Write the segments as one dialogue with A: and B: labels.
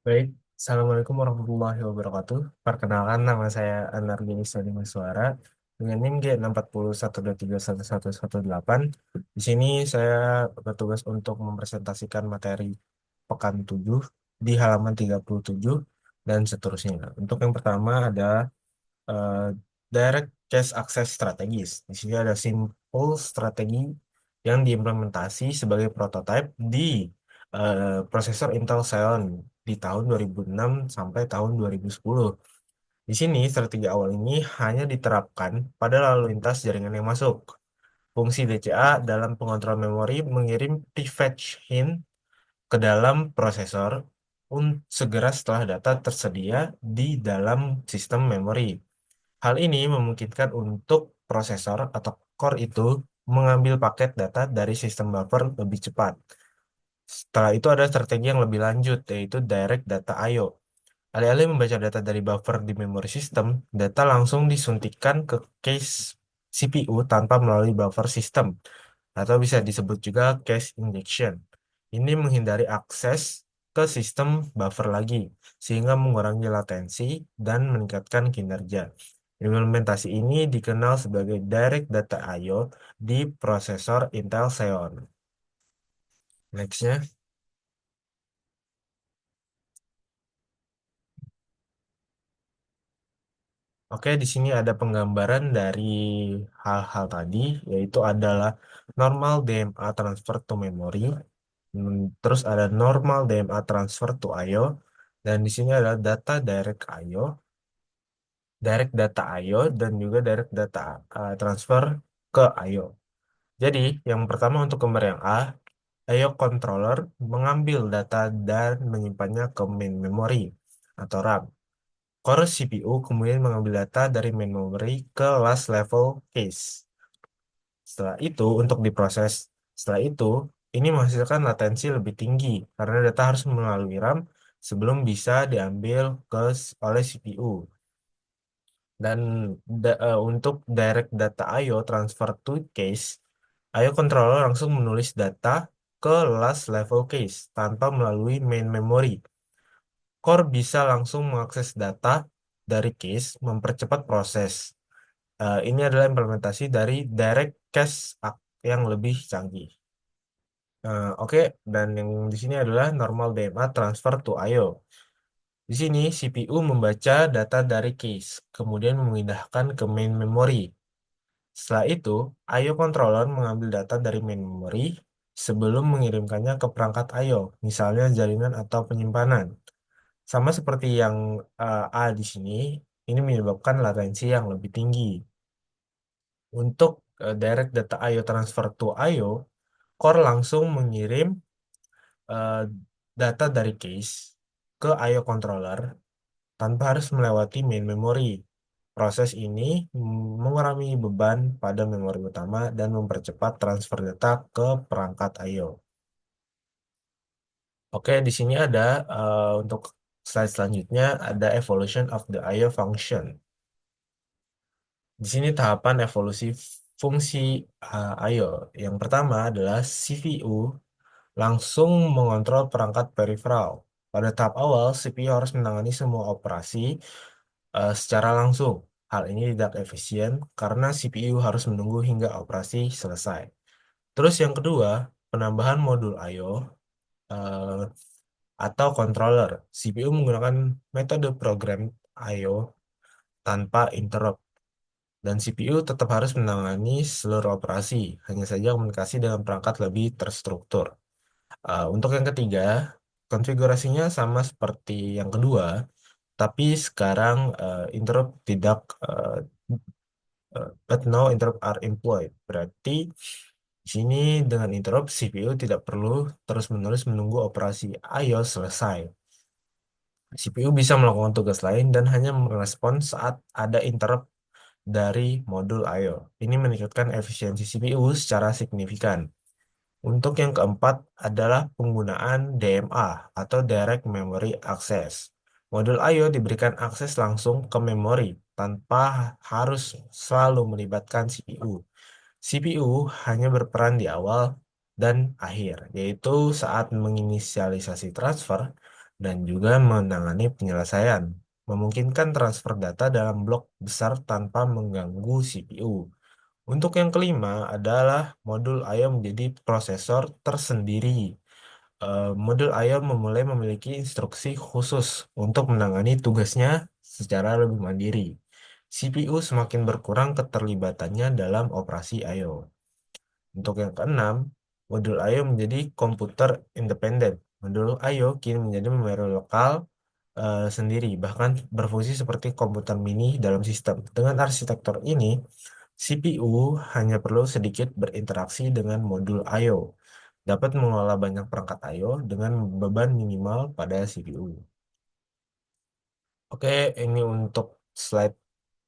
A: Baik, Assalamualaikum warahmatullahi wabarakatuh. Perkenalkan, nama saya Anar Dini Suara dengan NIM G641231118. Di sini saya bertugas untuk mempresentasikan materi pekan 7 di halaman 37 dan seterusnya. Untuk yang pertama ada eh, Direct Cache Access Strategis. Di sini ada simple strategi yang diimplementasi sebagai prototipe di prosesor Intel Xeon di tahun 2006 sampai tahun 2010. Di sini, strategi awal ini hanya diterapkan pada lalu lintas jaringan yang masuk. Fungsi DCA dalam pengontrol memori mengirim prefetch hint ke dalam prosesor segera setelah data tersedia di dalam sistem memori. Hal ini memungkinkan untuk prosesor atau core itu mengambil paket data dari sistem buffer lebih cepat. Setelah itu ada strategi yang lebih lanjut, yaitu Direct Data I/O. Alih-alih membaca data dari buffer di memori sistem, data langsung disuntikkan ke cache CPU tanpa melalui buffer sistem, atau bisa disebut juga cache injection. Ini menghindari akses ke sistem buffer lagi, sehingga mengurangi latensi dan meningkatkan kinerja. Implementasi ini dikenal sebagai Direct Data I/O di prosesor Intel Xeon. Nextnya. Oke, di sini ada penggambaran dari hal-hal tadi, yaitu adalah normal DMA transfer to memory, terus ada normal DMA transfer to I/O, dan di sini ada data direct I/O, direct data I/O, dan juga direct data transfer ke I/O. Jadi, yang pertama untuk gambar yang A, I/O controller mengambil data dan menyimpannya ke main memory atau RAM. Core CPU kemudian mengambil data dari main memory ke last level cache. Setelah itu, untuk diproses, setelah itu, ini menghasilkan latensi lebih tinggi karena data harus melalui RAM sebelum bisa diambil oleh CPU. Dan untuk direct data I/O transfer to cache, I/O controller langsung menulis data ke last level cache tanpa melalui main memory. Core bisa langsung mengakses data dari cache, mempercepat proses. Ini adalah implementasi dari Direct Cache yang lebih canggih. Oke, dan yang di sini adalah normal DMA transfer to I/O. Di sini CPU membaca data dari cache, kemudian memindahkan ke main memory. Setelah itu, I/O controller mengambil data dari main memory sebelum mengirimkannya ke perangkat I/O, misalnya jaringan atau penyimpanan. Sama seperti yang A di sini, ini menyebabkan latensi yang lebih tinggi. Untuk direct data I/O transfer to I/O, core langsung mengirim eh, data dari cache ke I/O controller tanpa harus melewati main memory. Proses ini mengurangi beban pada memori utama dan mempercepat transfer data ke perangkat I/O. Oke, di sini ada untuk slide selanjutnya ada evolution of the I/O function. Di sini tahapan evolusi fungsi I/O. Yang pertama adalah CPU langsung mengontrol perangkat peripheral. Pada tahap awal, CPU harus menangani semua operasi secara langsung. Hal ini tidak efisien karena CPU harus menunggu hingga operasi selesai. Terus yang kedua, penambahan modul I/O eh, atau controller. CPU menggunakan metode program I/O tanpa interrupt. Dan CPU tetap harus menangani seluruh operasi, hanya saja komunikasi dengan perangkat lebih terstruktur. Untuk yang ketiga, konfigurasinya sama seperti yang kedua, tapi sekarang interrupt tidak, but no interrupt are employed. Berarti di sini dengan interrupt CPU tidak perlu terus-menerus menunggu operasi I/O selesai. CPU bisa melakukan tugas lain dan hanya merespon saat ada interrupt dari modul I/O. Ini meningkatkan efisiensi CPU secara signifikan. Untuk yang keempat adalah penggunaan DMA atau Direct Memory Access. Modul I/O diberikan akses langsung ke memori tanpa harus selalu melibatkan CPU. CPU hanya berperan di awal dan akhir, yaitu saat menginisialisasi transfer dan juga menangani penyelesaian, memungkinkan transfer data dalam blok besar tanpa mengganggu CPU. Untuk yang kelima adalah modul I/O menjadi prosesor tersendiri. Modul I/O memulai memiliki instruksi khusus untuk menangani tugasnya secara lebih mandiri. CPU semakin berkurang keterlibatannya dalam operasi I/O. Untuk yang keenam, modul I/O menjadi komputer independen. Modul I/O kini menjadi memori lokal sendiri, bahkan berfungsi seperti komputer mini dalam sistem. Dengan arsitektur ini, CPU hanya perlu sedikit berinteraksi dengan modul I/O, dapat mengelola banyak perangkat I/O dengan beban minimal pada CPU. Oke, ini untuk slide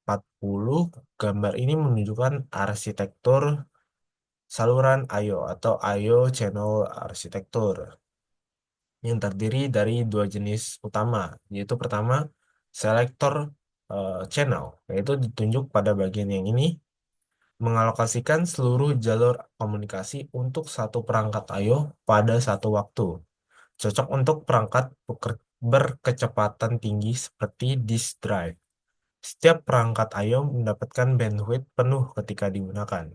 A: 40. Gambar ini menunjukkan arsitektur saluran I/O atau I/O channel arsitektur yang terdiri dari dua jenis utama, yaitu pertama selektor channel, yaitu ditunjuk pada bagian yang ini, mengalokasikan seluruh jalur komunikasi untuk satu perangkat I/O pada satu waktu. Cocok untuk perangkat berkecepatan tinggi seperti disk drive. Setiap perangkat I/O mendapatkan bandwidth penuh ketika digunakan.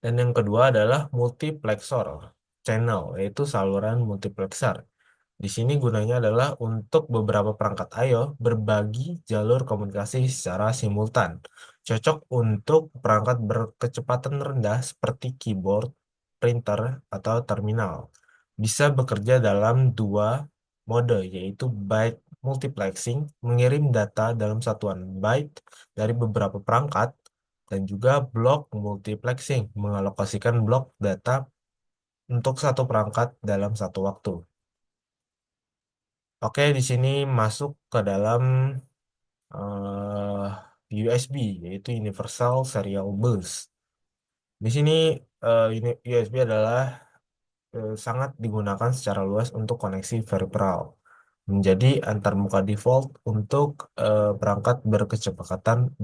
A: Dan yang kedua adalah multiplexer channel, yaitu saluran multiplexer. Di sini gunanya adalah untuk beberapa perangkat I/O berbagi jalur komunikasi secara simultan. Cocok untuk perangkat berkecepatan rendah seperti keyboard, printer, atau terminal. Bisa bekerja dalam dua mode, yaitu byte multiplexing, mengirim data dalam satuan byte dari beberapa perangkat, dan juga block multiplexing, mengalokasikan blok data untuk satu perangkat dalam satu waktu. Oke, di sini masuk ke dalam USB, yaitu Universal Serial Bus. Di sini USB adalah sangat digunakan secara luas untuk koneksi peripheral, menjadi antarmuka default untuk perangkat berkecepatan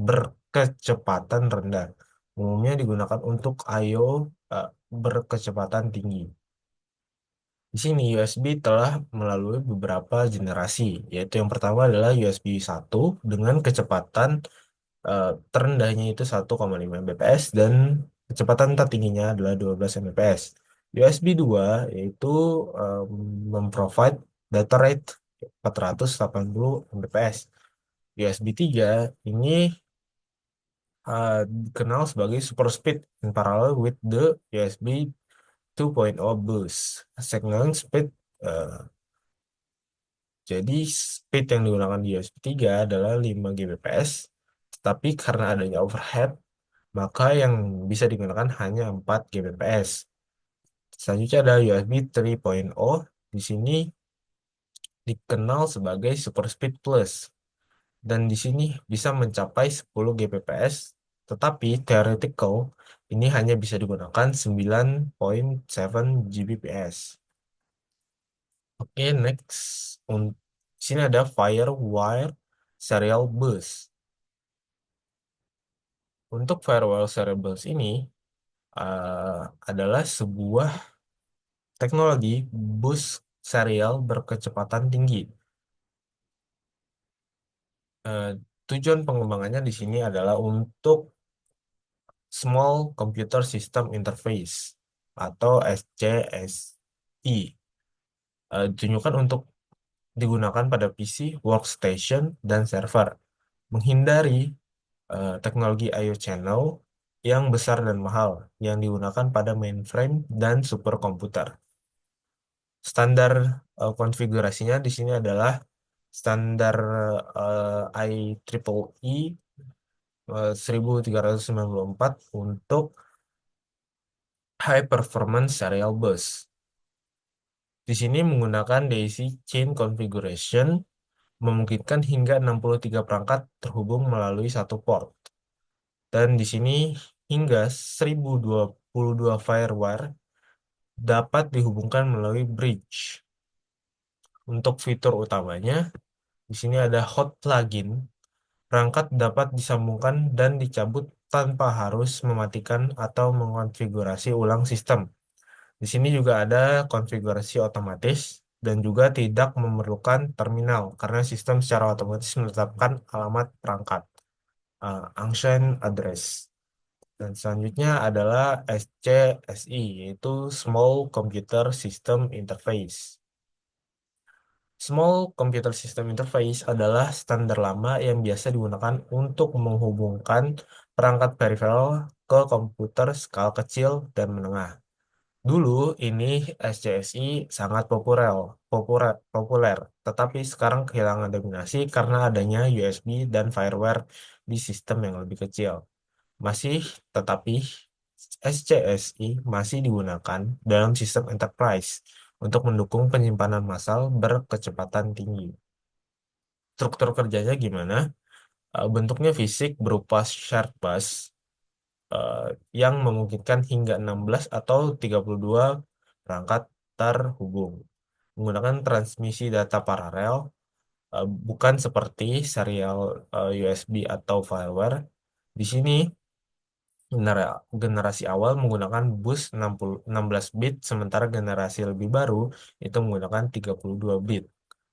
A: rendah. Umumnya digunakan untuk I/O eh, berkecepatan tinggi. Di sini USB telah melalui beberapa generasi, yaitu yang pertama adalah USB 1 dengan kecepatan terendahnya itu 1,5 Mbps dan kecepatan tertingginya adalah 12 Mbps. USB 2 yaitu em, memprovide data rate 480 Mbps. USB 3 ini eh, dikenal sebagai super speed in parallel with the USB 2.0 bus. Signaling speed eh, jadi speed yang digunakan di USB 3 adalah 5 Gbps, tetapi karena adanya overhead, maka yang bisa digunakan hanya 4 Gbps. Selanjutnya ada USB 3.0. Di sini dikenal sebagai Super Speed Plus, dan di sini bisa mencapai 10 Gbps, tetapi theoretical ini hanya bisa digunakan 9.7 Gbps. Oke, next. Di sini ada Firewire Serial Bus. Untuk Firewire Serial Bus ini adalah sebuah teknologi bus serial berkecepatan tinggi. Eh, Tujuan pengembangannya di sini adalah untuk Small Computer System Interface atau SCSI. Ditunjukkan untuk digunakan pada PC, workstation, dan server. Menghindari teknologi I/O channel yang besar dan mahal yang digunakan pada mainframe dan superkomputer. Standar konfigurasinya di sini adalah standar IEEE 1394 untuk High Performance Serial Bus. Di sini menggunakan Daisy Chain Configuration memungkinkan hingga 63 perangkat terhubung melalui satu port. Dan di sini hingga 1022 firewire dapat dihubungkan melalui bridge. Untuk fitur utamanya, di sini ada hot plugin. Perangkat dapat disambungkan dan dicabut tanpa harus mematikan atau mengonfigurasi ulang sistem. Di sini juga ada konfigurasi otomatis. dan juga tidak memerlukan terminal karena sistem secara otomatis menetapkan alamat perangkat, unsigned address. Dan selanjutnya adalah SCSI, yaitu Small Computer System Interface. Small Computer System Interface adalah standar lama yang biasa digunakan untuk menghubungkan perangkat peripheral ke komputer skala kecil dan menengah. Dulu ini SCSI sangat populer, tetapi sekarang kehilangan dominasi karena adanya USB dan fireware di sistem yang lebih kecil. Masih, tetapi SCSI masih digunakan dalam sistem enterprise untuk mendukung penyimpanan massal berkecepatan tinggi. Struktur kerjanya gimana? Bentuknya fisik berupa shared bus eh, yang memungkinkan hingga 16 atau 32 perangkat terhubung. Menggunakan transmisi data paralel, bukan seperti serial USB atau fireware. Di sini generasi awal menggunakan bus 16 bit, sementara generasi lebih baru itu menggunakan 32 bit.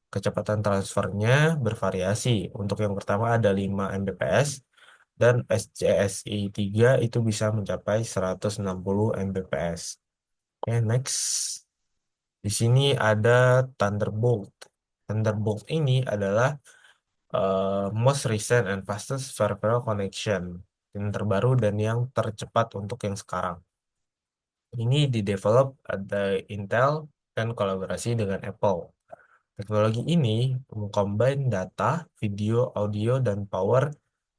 A: Kecepatan transfernya bervariasi. Untuk yang pertama ada 5 Mbps dan SCSI 3 itu bisa mencapai 160 Mbps. Oke, next. Di sini ada Thunderbolt. Thunderbolt ini adalah most recent and fastest peripheral connection yang terbaru dan yang tercepat untuk yang sekarang. Ini didevelop ada Intel dan kolaborasi dengan Apple. Teknologi ini mengcombine data, video, audio, dan power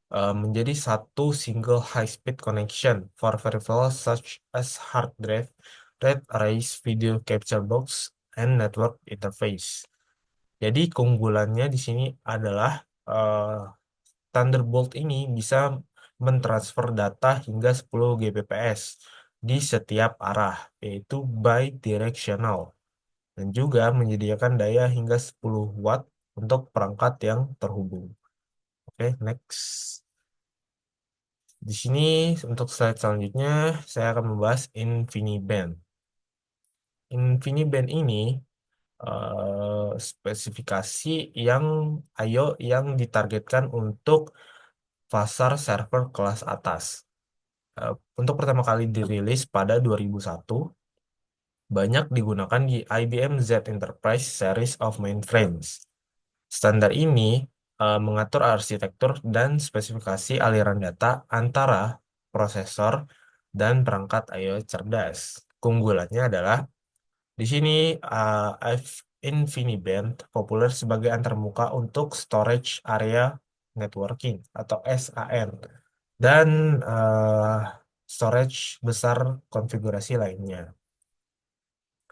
A: menjadi satu single high-speed connection for peripherals such as hard drive, RAID arrays, video capture box, and network interface. Jadi keunggulannya di sini adalah eh, Thunderbolt ini bisa mentransfer data hingga 10 Gbps di setiap arah, yaitu bidirectional, dan juga menyediakan daya hingga 10 watt untuk perangkat yang terhubung. Oke, next. Di sini untuk slide selanjutnya saya akan membahas InfiniBand. InfiniBand ini spesifikasi yang I/O yang ditargetkan untuk pasar server kelas atas. Untuk pertama kali dirilis pada 2001, banyak digunakan di IBM Z Enterprise Series of Mainframes. Standar ini mengatur arsitektur dan spesifikasi aliran data antara prosesor dan perangkat I/O cerdas. Keunggulannya adalah di sini InfiniBand populer sebagai antarmuka untuk storage area networking atau SAN dan eh, storage besar konfigurasi lainnya.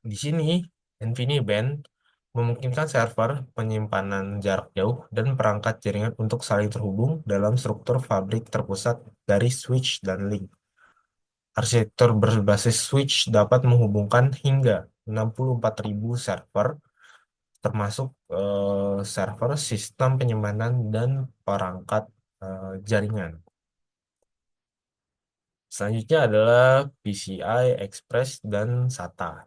A: Di sini, InfiniBand memungkinkan server, penyimpanan jarak jauh, dan perangkat jaringan untuk saling terhubung dalam struktur fabrik terpusat dari switch dan link. Arsitektur berbasis switch dapat menghubungkan hingga 64.000 server, termasuk server, sistem penyimpanan, dan perangkat jaringan. Selanjutnya adalah PCI Express dan SATA.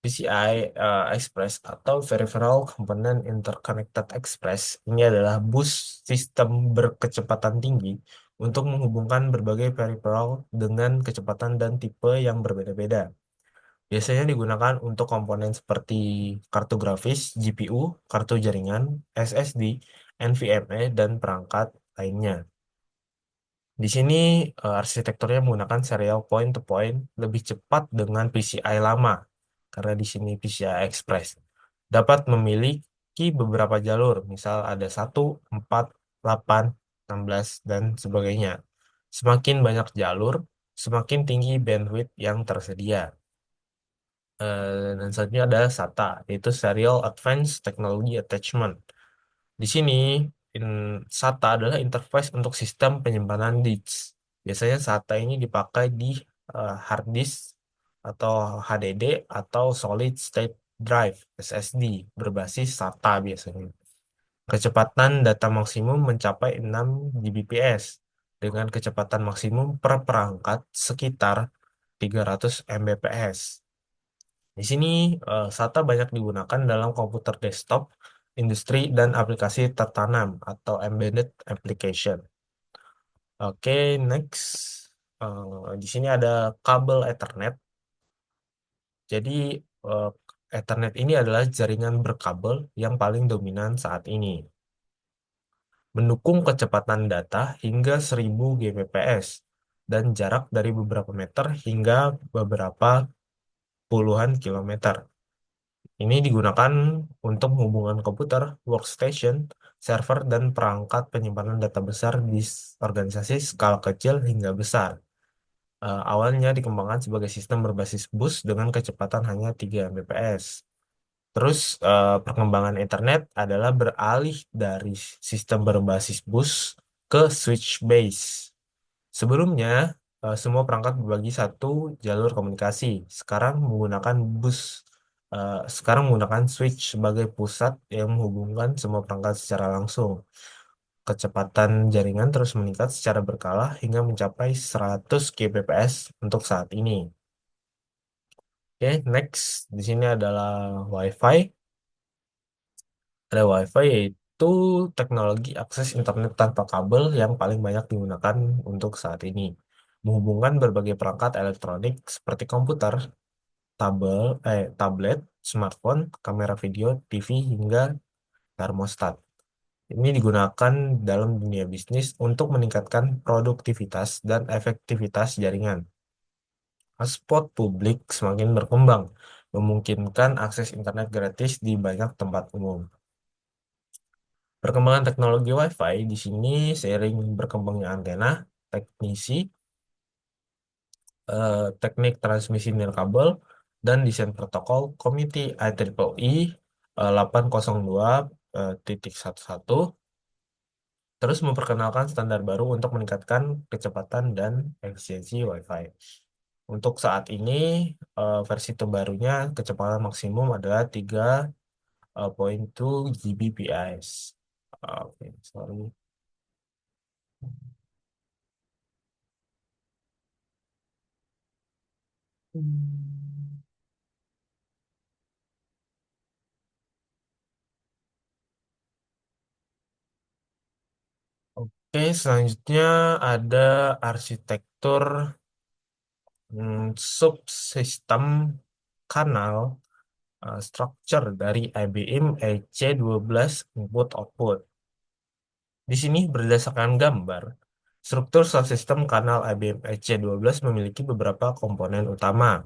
A: PCI Express atau Peripheral Component Interconnected Express ini adalah bus sistem berkecepatan tinggi untuk menghubungkan berbagai peripheral dengan kecepatan dan tipe yang berbeda-beda. Biasanya digunakan untuk komponen seperti kartu grafis, GPU, kartu jaringan, SSD, NVMe, dan perangkat lainnya. Di sini arsitekturnya menggunakan serial point-to-point lebih cepat dengan PCI lama, karena di sini PCI Express dapat memiliki beberapa jalur, misal ada 1, 4, 8, 16, dan sebagainya. Semakin banyak jalur, semakin tinggi bandwidth yang tersedia. Dan selanjutnya ada SATA, yaitu Serial Advanced Technology Attachment. Di sini, SATA adalah interface untuk sistem penyimpanan disk. Biasanya SATA ini dipakai di hard disk atau HDD atau Solid State Drive (SSD) berbasis SATA biasanya. Kecepatan data maksimum mencapai 6 Gbps dengan kecepatan maksimum per perangkat sekitar 300 Mbps. Di sini SATA banyak digunakan dalam komputer desktop, industri, dan aplikasi tertanam atau embedded application. Oke, next. Di sini ada kabel Ethernet. Jadi, eh, Ethernet ini adalah jaringan berkabel yang paling dominan saat ini, mendukung kecepatan data hingga 1000 Gbps dan jarak dari beberapa meter hingga beberapa puluhan kilometer. Ini digunakan untuk hubungan komputer, workstation, server, dan perangkat penyimpanan data besar di organisasi skala kecil hingga besar. Awalnya dikembangkan sebagai sistem berbasis bus dengan kecepatan hanya 3 Mbps. Terus perkembangan internet adalah beralih dari sistem berbasis bus ke switch base. Sebelumnya, semua perangkat berbagi satu jalur komunikasi. Sekarang menggunakan switch sebagai pusat yang menghubungkan semua perangkat secara langsung. Kecepatan jaringan terus meningkat secara berkala hingga mencapai 100 kbps untuk saat ini. Oke, next. Di sini adalah WiFi. Ada WiFi yaitu teknologi akses internet tanpa kabel yang paling banyak digunakan untuk saat ini. Menghubungkan berbagai perangkat elektronik seperti komputer, tablet, smartphone, kamera video, TV, hingga termostat. Ini digunakan dalam dunia bisnis untuk meningkatkan produktivitas dan efektivitas jaringan. Hotspot publik semakin berkembang, memungkinkan akses internet gratis di banyak tempat umum. Perkembangan teknologi Wi-Fi di sini seiring berkembangnya antena, teknisi, teknik transmisi nirkabel, dan desain protokol Komite IEEE 802.11 terus memperkenalkan standar baru untuk meningkatkan kecepatan dan efisiensi Wi-Fi. Untuk saat ini, versi terbarunya kecepatan maksimum adalah 3,2 Gbps. Oke, sorry. Hmm. Oke, selanjutnya ada arsitektur subsistem kanal structure dari IBM EC12 input-output. Di sini berdasarkan gambar, struktur subsistem kanal IBM EC12 memiliki beberapa komponen utama,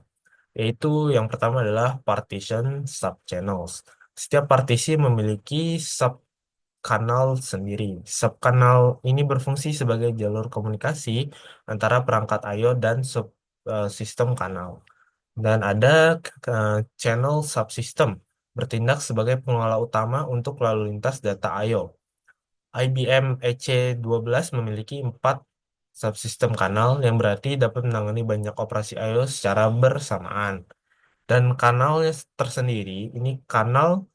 A: yaitu yang pertama adalah partition subchannels. Setiap partisi memiliki subkanal sendiri. Subkanal ini berfungsi sebagai jalur komunikasi antara perangkat I/O dan sistem kanal. Dan ada eh, channel subsystem bertindak sebagai pengelola utama untuk lalu lintas data I/O. IBM EC12 memiliki 4 subsistem kanal yang berarti dapat menangani banyak operasi I/O secara bersamaan. Dan kanalnya tersendiri, ini kanal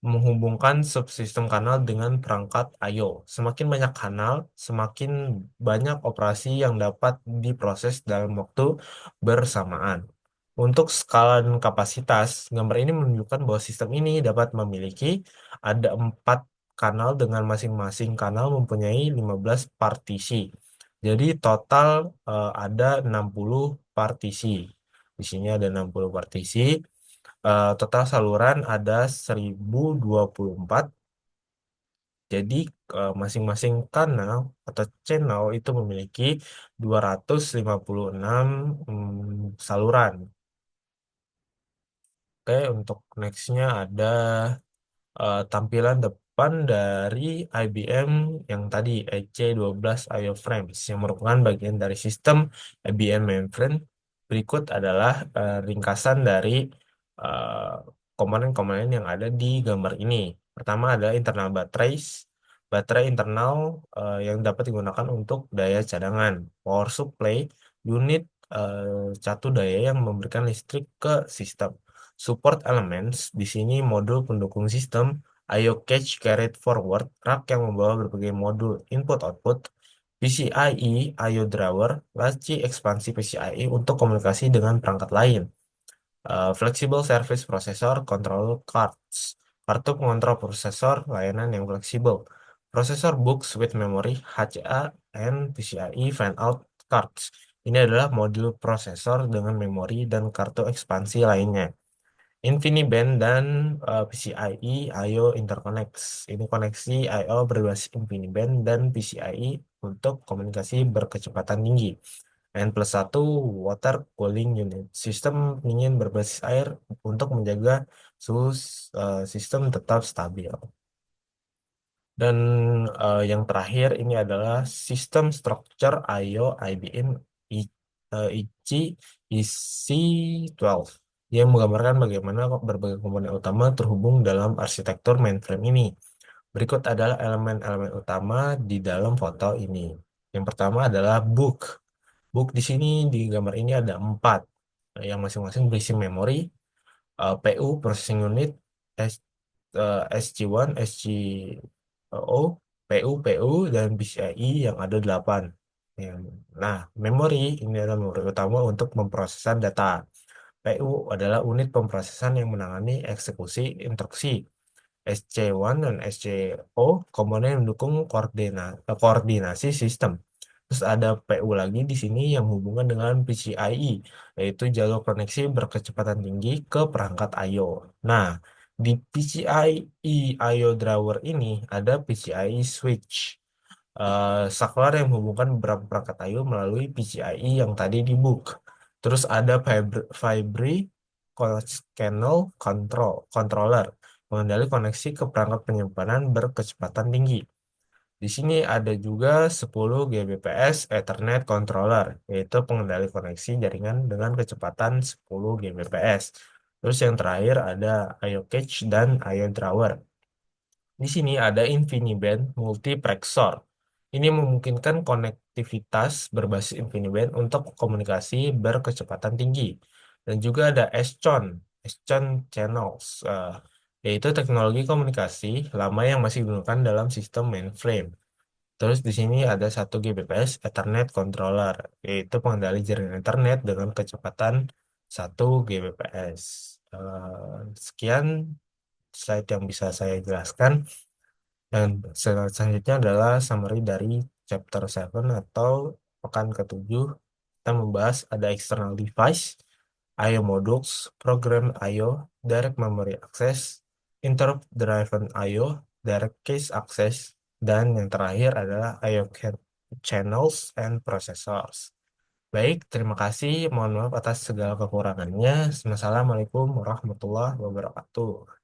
A: menghubungkan subsistem kanal dengan perangkat I/O. Semakin banyak kanal, semakin banyak operasi yang dapat diproses dalam waktu bersamaan. Untuk skala dan kapasitas, gambar ini menunjukkan bahwa sistem ini dapat memiliki ada 4 kanal dengan masing-masing kanal mempunyai 15 partisi. Jadi total ada 60 partisi. Di sini ada 60 partisi. Total saluran ada 1024. Jadi masing-masing kanal atau channel itu memiliki 256 saluran. Oke, untuk nextnya ada tampilan depan dari IBM yang tadi EC12 IO Frames yang merupakan bagian dari sistem IBM mainframe. Berikut adalah ringkasan dari eh, komponen-komponen yang ada di gambar ini. Pertama ada internal baterai, baterai internal yang dapat digunakan untuk daya cadangan, power supply, unit catu daya yang memberikan listrik ke sistem. Support elements di sini modul pendukung sistem, I/O cache carried forward, rak yang membawa berbagai modul input-output, PCIe, I/O driver, laci ekspansi PCIe untuk komunikasi dengan perangkat lain. Flexible Service Processor Control Cards. Kartu pengontrol prosesor layanan yang fleksibel. Prosesor Books with Memory HCA and PCIe Fan-out Cards. Ini adalah modul prosesor dengan memori dan kartu ekspansi lainnya. InfiniBand dan PCIe I/O Interconnects. Ini koneksi I/O berbasis InfiniBand dan PCIe untuk komunikasi berkecepatan tinggi. N+1 Water Cooling Unit. Sistem pendingin berbasis air untuk menjaga suhu sistem tetap stabil. Dan yang terakhir ini adalah System Structure I/O IBM IC EC12 yang menggambarkan bagaimana berbagai komponen utama terhubung dalam arsitektur mainframe ini. Berikut adalah elemen-elemen utama di dalam foto ini. Yang pertama adalah book. Book di sini di gambar ini ada 4, yang masing-masing berisi memori, PU processing unit, SG1, SGO, PU, dan PCIe yang ada 8. Nah, memori ini adalah memori utama untuk pemrosesan data. PU adalah unit pemrosesan yang menangani eksekusi instruksi. SC1 dan SCO komponen yang mendukung koordinasi sistem. Terus ada PU lagi di sini yang hubungan dengan PCIe, yaitu jalur koneksi berkecepatan tinggi ke perangkat I/O. Nah, di PCIe I/O driver ini ada PCIe switch, saklar yang menghubungkan beberapa perangkat I/O melalui PCIe yang tadi di book. Terus ada Fibri Channel Controller, mengendali koneksi ke perangkat penyimpanan berkecepatan tinggi. Di sini ada juga 10 Gbps Ethernet Controller, yaitu pengendali koneksi jaringan dengan kecepatan 10 Gbps. Terus yang terakhir ada I/O Cache dan I/O Drawer. Di sini ada InfiniBand Multiplexer. Ini memungkinkan konektivitas berbasis InfiniBand untuk komunikasi berkecepatan tinggi. Dan juga ada SCHON Channels, yaitu teknologi komunikasi lama yang masih digunakan dalam sistem mainframe. Terus di sini ada 1 Gbps Ethernet Controller, yaitu pengendali jaringan Ethernet dengan kecepatan 1 Gbps. Sekian slide yang bisa saya jelaskan. Dan selanjutnya adalah summary dari chapter 7 atau pekan ke-7. Kita membahas ada external device, I/O modules, program I/O, direct memory access, interrupt driven I/O, direct cache access, dan yang terakhir adalah I/O channels and processors. Baik, terima kasih. Mohon maaf atas segala kekurangannya. Wassalamualaikum warahmatullahi wabarakatuh.